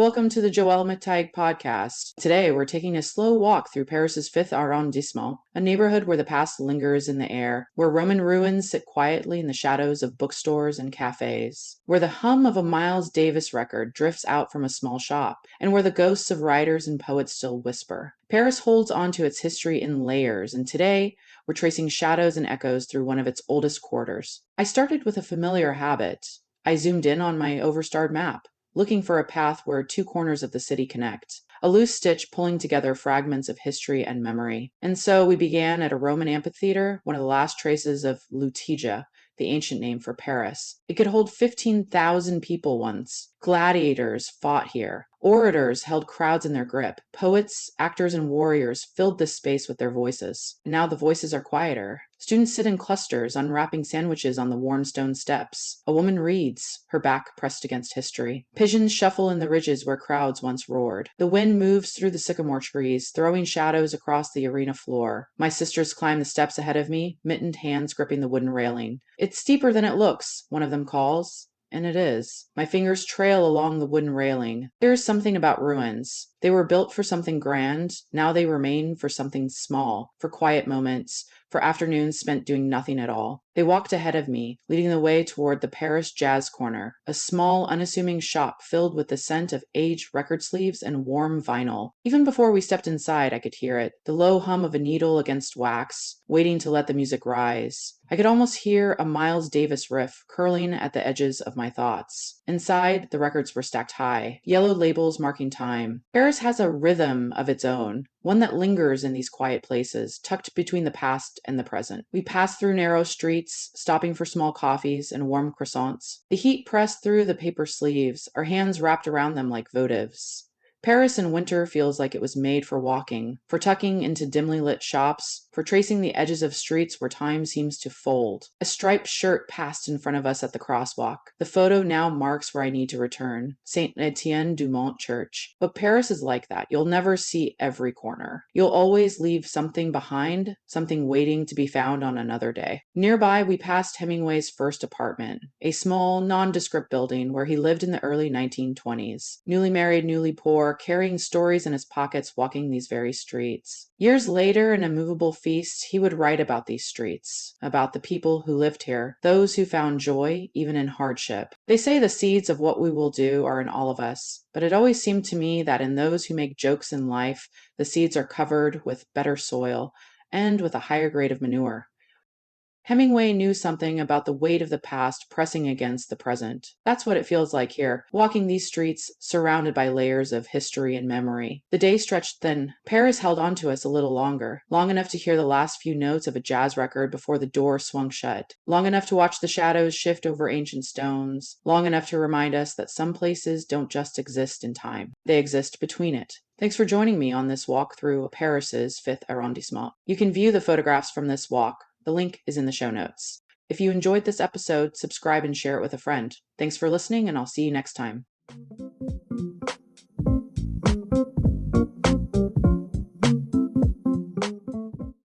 welcome to the Joël Mataig podcast. Today, we're taking a slow walk through Paris's 5th Arrondissement, a neighborhood where the past lingers in the air, where Roman ruins sit quietly in the shadows of bookstores and cafes, where the hum of a Miles Davis record drifts out from a small shop, and where the ghosts of writers and poets still whisper. Paris holds on to its history in layers, and today, we're tracing shadows and echoes through one of its oldest quarters. I started with a familiar habit. I zoomed in on my overstarred map, looking for a path where two corners of the city connect, a loose stitch pulling together fragments of history and memory. And so we began at a Roman amphitheater, one of the last traces of Lutetia, the ancient name for Paris. It could hold 15,000 people once. Gladiators fought here. Orators held crowds in their grip. Poets, actors, and warriors filled this space with their voices. And now the voices are quieter. Students sit in clusters, unwrapping sandwiches on the worn stone steps. A woman reads, her back pressed against history. Pigeons shuffle in the ridges where crowds once roared. The wind moves through the sycamore trees, throwing shadows across the arena floor. My sisters climb the steps ahead of me, mittened hands gripping the wooden railing. "It's steeper than it looks," one of them calls. And it is. My fingers trail along the wooden railing. There is something about ruins. They were built for something grand. Now they remain for something small, for quiet moments, for afternoons spent doing nothing at all. They walked ahead of me, leading the way toward the Paris Jazz Corner, a small, unassuming shop filled with the scent of aged record sleeves and warm vinyl. Even before we stepped inside, I could hear it, the low hum of a needle against wax, waiting to let the music rise. I could almost hear a Miles Davis riff curling at the edges of my thoughts. Inside, the records were stacked high, yellow labels marking time. Paris has a rhythm of its own, one that lingers in these quiet places, tucked between the past and the present. We passed through narrow streets, stopping for small coffees and warm croissants. The heat pressed through the paper sleeves, our hands wrapped around them like votives. Paris in winter feels like it was made for walking, for tucking into dimly lit shops, for tracing the edges of streets where time seems to fold. A striped shirt passed in front of us at the crosswalk. The photo now marks where I need to return, Saint Etienne du Mont Church. But Paris is like that. You'll never see every corner. You'll always leave something behind, something waiting to be found on another day. Nearby, we passed Hemingway's first apartment, a small, nondescript building where he lived in the early 1920s. Newly married, newly poor, carrying stories in his pockets, walking these very streets. Years later, in a movable feast, he would write about these streets, about the people who lived here, those who found joy even in hardship. They say the seeds of what we will do are in all of us, but it always seemed to me that in those who make jokes in life, the seeds are covered with better soil and with a higher grade of manure. Hemingway knew something about the weight of the past pressing against the present. That's what it feels like here, walking these streets surrounded by layers of history and memory. The day stretched thin. Paris held on to us a little longer, long enough to hear the last few notes of a jazz record before the door swung shut, long enough to watch the shadows shift over ancient stones, long enough to remind us that some places don't just exist in time. They exist between it. Thanks for joining me on this walk through Paris's 5th Arrondissement. You can view the photographs from this walk. The link is in the show notes. If you enjoyed this episode, subscribe and share it with a friend. Thanks for listening, and I'll see you next time.